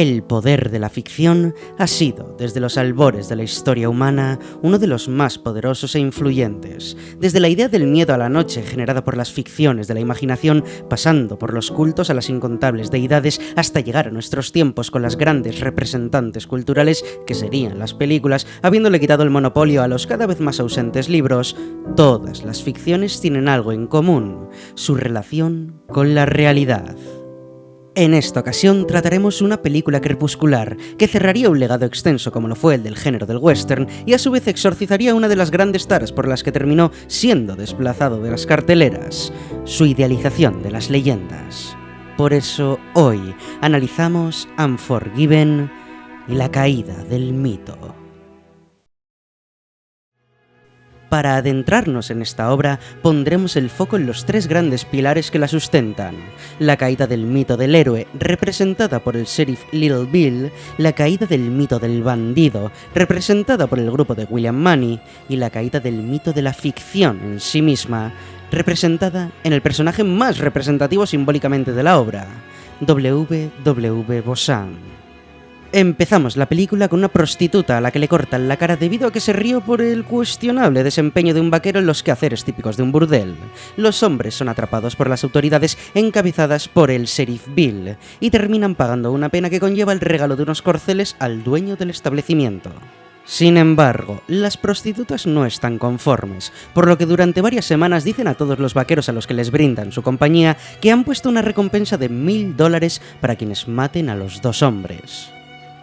El poder de la ficción ha sido, desde los albores de la historia humana, uno de los más poderosos e influyentes. Desde la idea del miedo a la noche generada por las ficciones de la imaginación, pasando por los cultos a las incontables deidades, hasta llegar a nuestros tiempos con las grandes representantes culturales que serían las películas, habiéndole quitado el monopolio a los cada vez más ausentes libros, todas las ficciones tienen algo en común: su relación con la realidad. En esta ocasión trataremos una película crepuscular que cerraría un legado extenso como lo fue el del género del western y a su vez exorcizaría una de las grandes taras por las que terminó siendo desplazado de las carteleras: su idealización de las leyendas. Por eso hoy analizamos Unforgiven y la caída del mito. Para adentrarnos en esta obra, pondremos el foco en los tres grandes pilares que la sustentan: la caída del mito del héroe, representada por el sheriff Little Bill; la caída del mito del bandido, representada por el grupo de William Munny; y la caída del mito de la ficción en sí misma, representada en el personaje más representativo simbólicamente de la obra, W.W. Bossan. Empezamos la película con una prostituta a la que le cortan la cara debido a que se rió por el cuestionable desempeño de un vaquero en los quehaceres típicos de un burdel. Los hombres son atrapados por las autoridades encabezadas por el sheriff Bill y terminan pagando una pena que conlleva el regalo de unos corceles al dueño del establecimiento. Sin embargo, las prostitutas no están conformes, por lo que durante varias semanas dicen a todos los vaqueros a los que les brindan su compañía que han puesto una recompensa de $1000 para quienes maten a los dos hombres.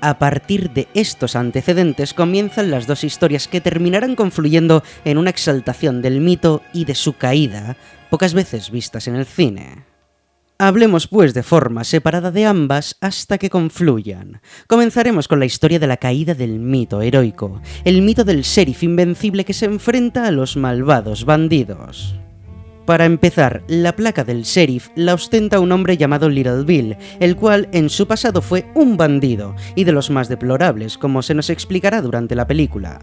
A partir de estos antecedentes comienzan las dos historias que terminarán confluyendo en una exaltación del mito y de su caída, pocas veces vistas en el cine. Hablemos pues de forma separada de ambas hasta que confluyan. Comenzaremos con la historia de la caída del mito heroico, el mito del sheriff invencible que se enfrenta a los malvados bandidos. Para empezar, la placa del sheriff la ostenta un hombre llamado Little Bill, el cual en su pasado fue un bandido, y de los más deplorables, como se nos explicará durante la película.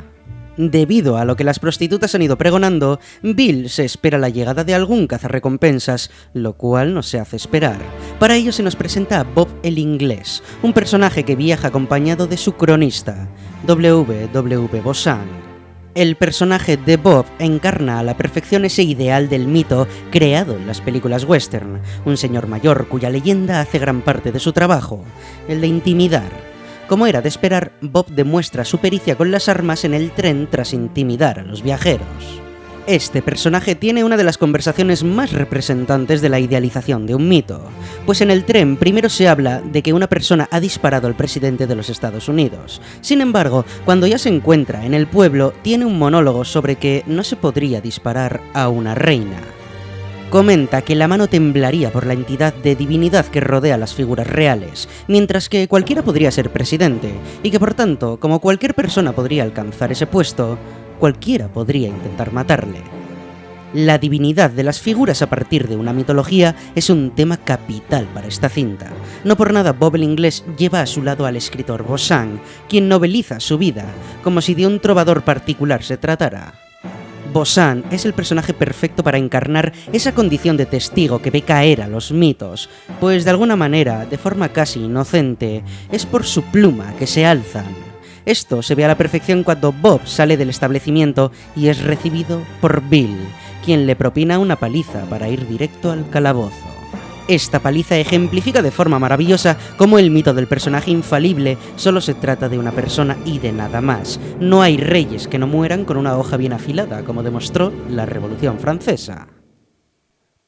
Debido a lo que las prostitutas han ido pregonando, Bill se espera la llegada de algún cazarrecompensas, lo cual no se hace esperar. Para ello se nos presenta a Bob el Inglés, un personaje que viaja acompañado de su cronista, W.W. Bossan. El personaje de Bob encarna a la perfección ese ideal del mito creado en las películas western, un señor mayor cuya leyenda hace gran parte de su trabajo, el de intimidar. Como era de esperar, Bob demuestra su pericia con las armas en el tren tras intimidar a los viajeros. Este personaje tiene una de las conversaciones más representantes de la idealización de un mito, pues en el tren primero se habla de que una persona ha disparado al presidente de los Estados Unidos. Sin embargo, cuando ya se encuentra en el pueblo, tiene un monólogo sobre que no se podría disparar a una reina. Comenta que la mano temblaría por la entidad de divinidad que rodea las figuras reales, mientras que cualquiera podría ser presidente, y que por tanto, como cualquier persona podría alcanzar ese puesto, cualquiera podría intentar matarle. La divinidad de las figuras a partir de una mitología es un tema capital para esta cinta. No por nada Bob el Inglés lleva a su lado al escritor Bossan, quien noveliza su vida, como si de un trovador particular se tratara. Bossan es el personaje perfecto para encarnar esa condición de testigo que ve caer a los mitos, pues de alguna manera, de forma casi inocente, es por su pluma que se alzan. Esto se ve a la perfección cuando Bob sale del establecimiento y es recibido por Bill, quien le propina una paliza para ir directo al calabozo. Esta paliza ejemplifica de forma maravillosa cómo el mito del personaje infalible solo se trata de una persona y de nada más. No hay reyes que no mueran con una hoja bien afilada, como demostró la Revolución Francesa.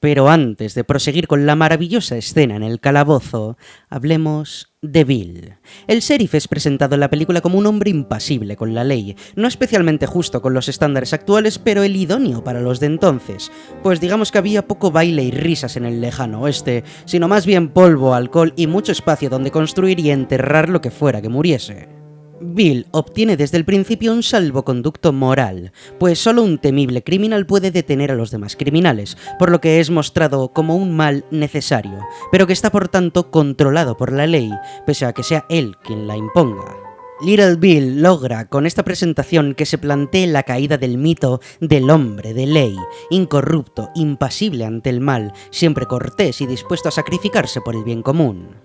Pero antes de proseguir con la maravillosa escena en el calabozo, hablemos de Bill. El sheriff es presentado en la película como un hombre impasible con la ley, no especialmente justo con los estándares actuales, pero el idóneo para los de entonces, pues digamos que había poco baile y risas en el lejano oeste, sino más bien polvo, alcohol y mucho espacio donde construir y enterrar lo que fuera que muriese. Bill obtiene desde el principio un salvoconducto moral, pues solo un temible criminal puede detener a los demás criminales, por lo que es mostrado como un mal necesario, pero que está por tanto controlado por la ley, pese a que sea él quien la imponga. Little Bill logra con esta presentación que se plantee la caída del mito del hombre de ley, incorrupto, impasible ante el mal, siempre cortés y dispuesto a sacrificarse por el bien común.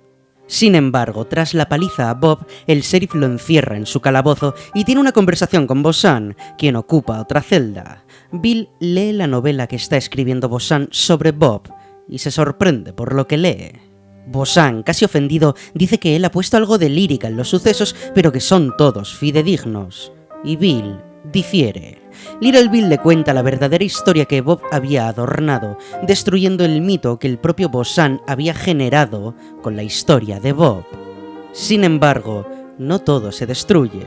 Sin embargo, tras la paliza a Bob, el sheriff lo encierra en su calabozo y tiene una conversación con Bosan, quien ocupa otra celda. Bill lee la novela que está escribiendo Bosan sobre Bob y se sorprende por lo que lee. Bosan, casi ofendido, dice que él ha puesto algo de lírica en los sucesos, pero que son todos fidedignos. Y Bill difiere. Little Bill le cuenta la verdadera historia que Bob había adornado, destruyendo el mito que el propio Bosan había generado con la historia de Bob. Sin embargo, no todo se destruye.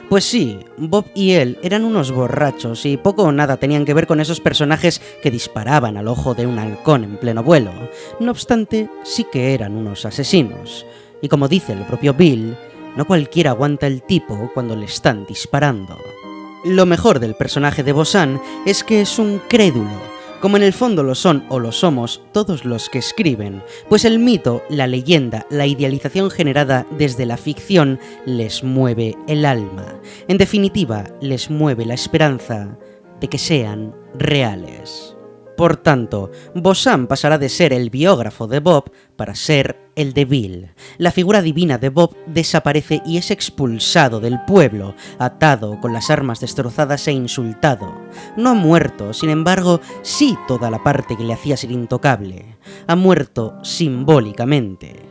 Pues sí, Bob y él eran unos borrachos y poco o nada tenían que ver con esos personajes que disparaban al ojo de un halcón en pleno vuelo. No obstante, sí que eran unos asesinos. Y como dice el propio Bill, no cualquiera aguanta el tipo cuando le están disparando. Lo mejor del personaje de Bosan es que es un crédulo, como en el fondo lo son o lo somos todos los que escriben, pues el mito, la leyenda, la idealización generada desde la ficción les mueve el alma. En definitiva, les mueve la esperanza de que sean reales. Por tanto, Bosan pasará de ser el biógrafo de Bob para ser el de Bill. La figura divina de Bob desaparece y es expulsado del pueblo, atado, con las armas destrozadas e insultado. No ha muerto, sin embargo, sí toda la parte que le hacía ser intocable. Ha muerto simbólicamente.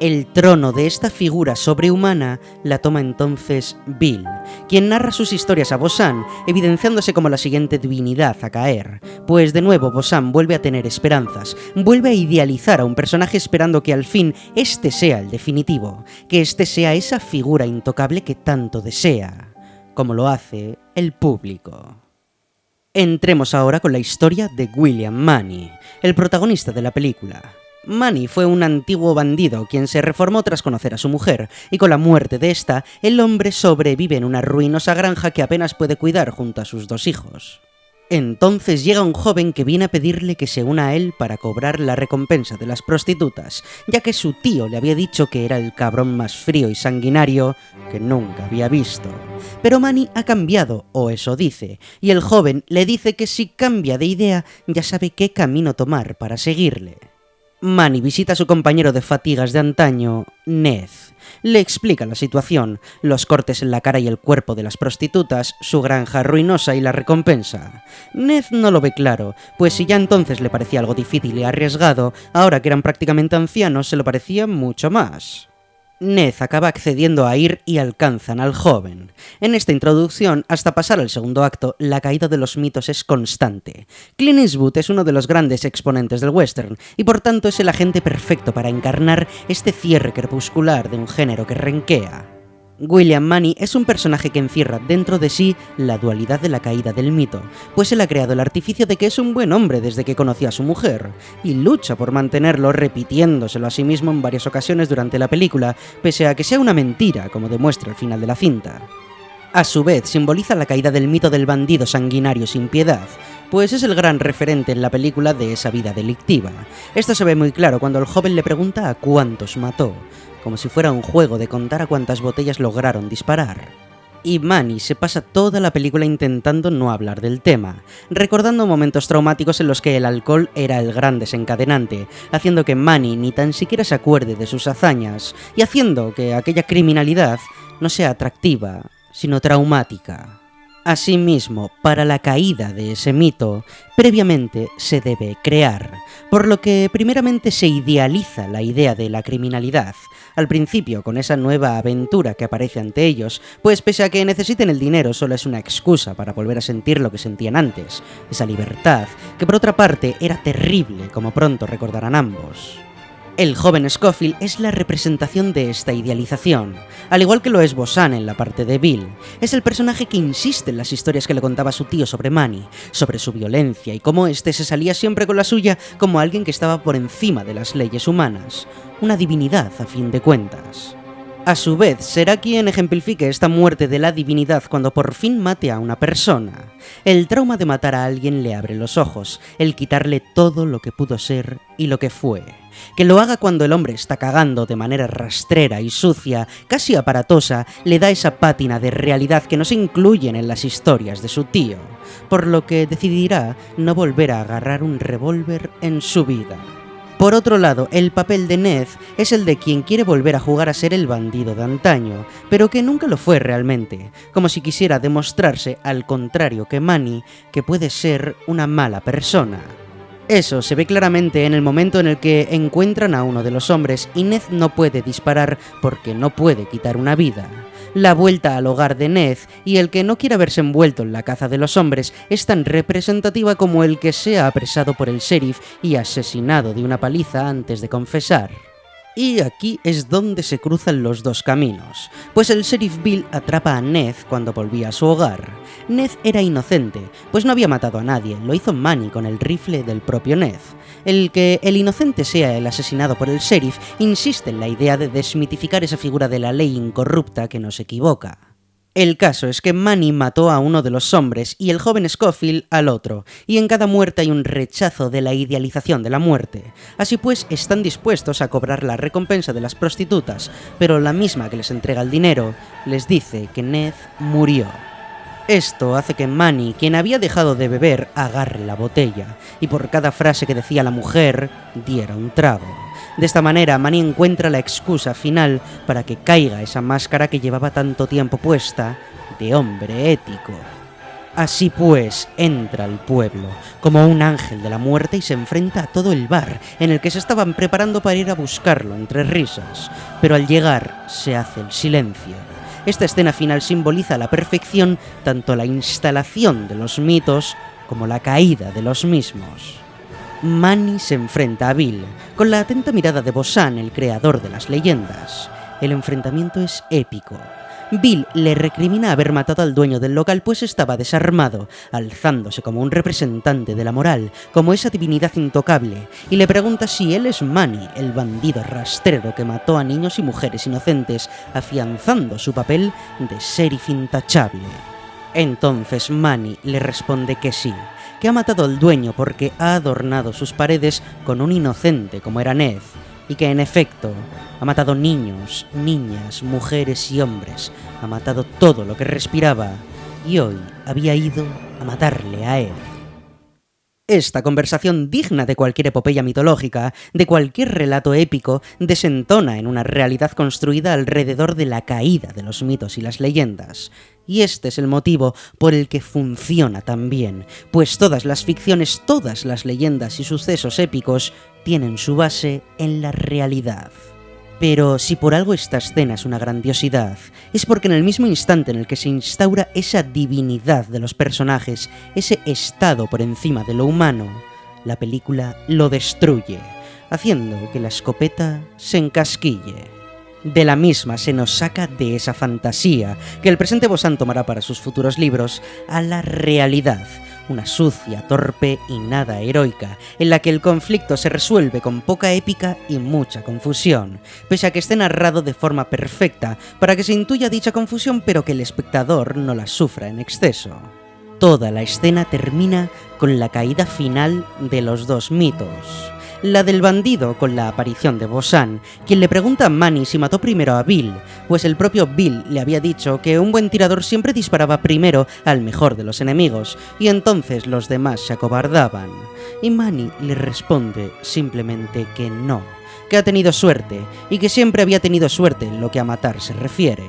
El trono de esta figura sobrehumana la toma entonces Bill, quien narra sus historias a Bosan, evidenciándose como la siguiente divinidad a caer, pues de nuevo Bosan vuelve a tener esperanzas, vuelve a idealizar a un personaje esperando que al fin este sea el definitivo, que este sea esa figura intocable que tanto desea, como lo hace el público. Entremos ahora con la historia de William Munny, el protagonista de la película. Munny fue un antiguo bandido quien se reformó tras conocer a su mujer, y con la muerte de esta, el hombre sobrevive en una ruinosa granja que apenas puede cuidar junto a sus 2 hijos. Entonces llega un joven que viene a pedirle que se una a él para cobrar la recompensa de las prostitutas, ya que su tío le había dicho que era el cabrón más frío y sanguinario que nunca había visto. Pero Munny ha cambiado, o eso dice, y el joven le dice que si cambia de idea ya sabe qué camino tomar para seguirle. Munny visita a su compañero de fatigas de antaño, Ned. Le explica la situación, los cortes en la cara y el cuerpo de las prostitutas, su granja ruinosa y la recompensa. Ned no lo ve claro, pues si ya entonces le parecía algo difícil y arriesgado, ahora que eran prácticamente ancianos se lo parecía mucho más. Ned acaba accediendo a ir y alcanzan al joven. En esta introducción, hasta pasar al segundo acto, la caída de los mitos es constante. Clint Eastwood es uno de los grandes exponentes del western, y por tanto es el agente perfecto para encarnar este cierre crepuscular de un género que renquea. William Munny es un personaje que encierra dentro de sí la dualidad de la caída del mito, pues él ha creado el artificio de que es un buen hombre desde que conoció a su mujer, y lucha por mantenerlo repitiéndoselo a sí mismo en varias ocasiones durante la película, pese a que sea una mentira, como demuestra el final de la cinta. A su vez, simboliza la caída del mito del bandido sanguinario sin piedad, pues es el gran referente en la película de esa vida delictiva. Esto se ve muy claro cuando el joven le pregunta a cuántos mató, como si fuera un juego de contar a cuántas botellas lograron disparar. Y Munny se pasa toda la película intentando no hablar del tema, recordando momentos traumáticos en los que el alcohol era el gran desencadenante, haciendo que Munny ni tan siquiera se acuerde de sus hazañas, y haciendo que aquella criminalidad no sea atractiva, sino traumática. Asimismo, para la caída de ese mito, previamente se debe crear, por lo que primeramente se idealiza la idea de la criminalidad, al principio con esa nueva aventura que aparece ante ellos, pues pese a que necesiten el dinero solo es una excusa para volver a sentir lo que sentían antes, esa libertad, que por otra parte era terrible, como pronto recordarán ambos. El joven Scofield es la representación de esta idealización, al igual que lo es Bosan en la parte de Bill. Es el personaje que insiste en las historias que le contaba su tío sobre Munny, sobre su violencia y cómo este se salía siempre con la suya como alguien que estaba por encima de las leyes humanas, una divinidad a fin de cuentas. A su vez, será quien ejemplifique esta muerte de la divinidad cuando por fin mate a una persona. El trauma de matar a alguien le abre los ojos, el quitarle todo lo que pudo ser y lo que fue. Que lo haga cuando el hombre está cagando de manera rastrera y sucia, casi aparatosa, le da esa pátina de realidad que no se incluyen en las historias de su tío, por lo que decidirá no volver a agarrar un revólver en su vida. Por otro lado, el papel de Ned es el de quien quiere volver a jugar a ser el bandido de antaño, pero que nunca lo fue realmente, como si quisiera demostrarse, al contrario que Manny, que puede ser una mala persona. Eso se ve claramente en el momento en el que encuentran a uno de los hombres y Ned no puede disparar porque no puede quitar una vida. La vuelta al hogar de Ned y el que no quiera verse envuelto en la caza de los hombres es tan representativa como el que sea apresado por el sheriff y asesinado de una paliza antes de confesar. Y aquí es donde se cruzan los dos caminos, pues el sheriff Bill atrapa a Ned cuando volvía a su hogar. Ned era inocente, pues no había matado a nadie, lo hizo Manny con el rifle del propio Ned. El que el inocente sea el asesinado por el sheriff insiste en la idea de desmitificar esa figura de la ley incorrupta que nos equivoca. El caso es que Manny mató a uno de los hombres y el joven Scofield al otro, y en cada muerte hay un rechazo de la idealización de la muerte. Así pues, están dispuestos a cobrar la recompensa de las prostitutas, pero la misma que les entrega el dinero les dice que Ned murió. Esto hace que Manny, quien había dejado de beber, agarre la botella, y por cada frase que decía la mujer, diera un trago. De esta manera, Manny encuentra la excusa final para que caiga esa máscara que llevaba tanto tiempo puesta de hombre ético. Así pues, entra al pueblo, como un ángel de la muerte y se enfrenta a todo el bar, en el que se estaban preparando para ir a buscarlo entre risas. Pero al llegar, se hace el silencio. Esta escena final simboliza a la perfección tanto la instalación de los mitos como la caída de los mismos. Manny se enfrenta a Bill, con la atenta mirada de Bozan, el creador de las leyendas. El enfrentamiento es épico. Bill le recrimina haber matado al dueño del local pues estaba desarmado, alzándose como un representante de la moral, como esa divinidad intocable, y le pregunta si él es Manny, el bandido rastrero que mató a niños y mujeres inocentes, afianzando su papel de sheriff intachable. Entonces Manny le responde que sí, que ha matado al dueño porque ha adornado sus paredes con un inocente como era Ned, y que en efecto ha matado niños, niñas, mujeres y hombres, ha matado todo lo que respiraba, y hoy había ido a matarle a él. Esta conversación digna de cualquier epopeya mitológica, de cualquier relato épico, desentona en una realidad construida alrededor de la caída de los mitos y las leyendas. Y este es el motivo por el que funciona tan bien, pues todas las ficciones, todas las leyendas y sucesos épicos tienen su base en la realidad. Pero si por algo esta escena es una grandiosidad, es porque en el mismo instante en el que se instaura esa divinidad de los personajes, ese estado por encima de lo humano, la película lo destruye, haciendo que la escopeta se encasquille. De la misma se nos saca de esa fantasía que el presente Bozan tomará para sus futuros libros a la realidad, una sucia, torpe y nada heroica, en la que el conflicto se resuelve con poca épica y mucha confusión, pese a que esté narrado de forma perfecta para que se intuya dicha confusión pero que el espectador no la sufra en exceso. Toda la escena termina con la caída final de los dos mitos. La del bandido con la aparición de Bozan, quien le pregunta a Manny si mató primero a Bill, pues el propio Bill le había dicho que un buen tirador siempre disparaba primero al mejor de los enemigos, y entonces los demás se acobardaban. Y Manny le responde simplemente que no, que ha tenido suerte, y que siempre había tenido suerte en lo que a matar se refiere.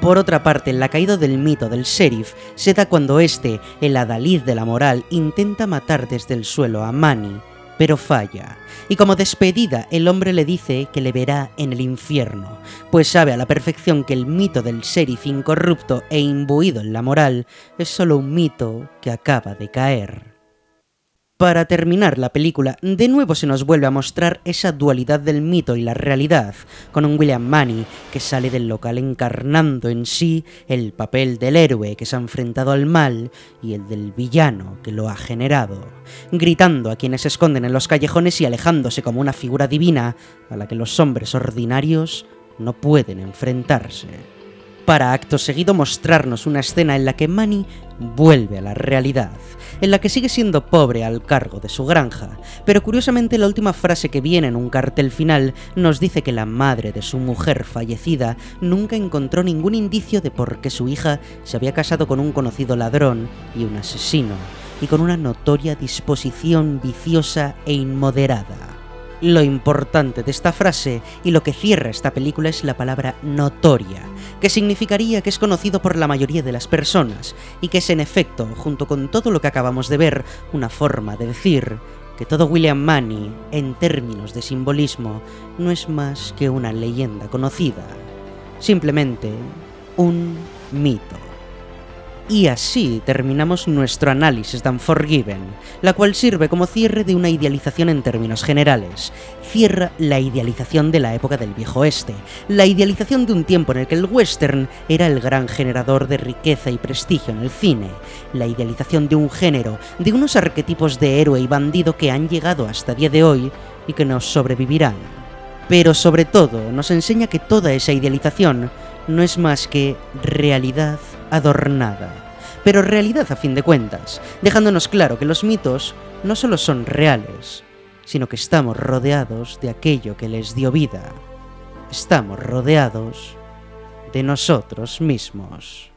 Por otra parte, la caída del mito del sheriff se da cuando este, el adalid de la moral, intenta matar desde el suelo a Manny, pero falla, y como despedida el hombre le dice que le verá en el infierno, pues sabe a la perfección que el mito del sheriff incorrupto e imbuido en la moral es solo un mito que acaba de caer. Para terminar la película, de nuevo se nos vuelve a mostrar esa dualidad del mito y la realidad, con un William Manny que sale del local encarnando en sí el papel del héroe que se ha enfrentado al mal y el del villano que lo ha generado, gritando a quienes se esconden en los callejones y alejándose como una figura divina a la que los hombres ordinarios no pueden enfrentarse. Para acto seguido mostrarnos una escena en la que Manny vuelve a la realidad, en la que sigue siendo pobre al cargo de su granja, pero curiosamente la última frase que viene en un cartel final nos dice que la madre de su mujer fallecida nunca encontró ningún indicio de por qué su hija se había casado con un conocido ladrón y un asesino, y con una notoria disposición viciosa e inmoderada. Lo importante de esta frase y lo que cierra esta película es la palabra notoria, que significaría que es conocido por la mayoría de las personas y que es en efecto, junto con todo lo que acabamos de ver, una forma de decir que todo William Munny, en términos de simbolismo, no es más que una leyenda conocida, simplemente un mito. Y así terminamos nuestro análisis de Unforgiven, la cual sirve como cierre de una idealización en términos generales. Cierra la idealización de la época del Viejo Oeste, la idealización de un tiempo en el que el western era el gran generador de riqueza y prestigio en el cine, la idealización de un género, de unos arquetipos de héroe y bandido que han llegado hasta día de hoy y que nos sobrevivirán. Pero sobre todo nos enseña que toda esa idealización no es más que realidad adornada, pero realidad a fin de cuentas, dejándonos claro que los mitos no solo son reales, sino que estamos rodeados de aquello que les dio vida. Estamos rodeados de nosotros mismos.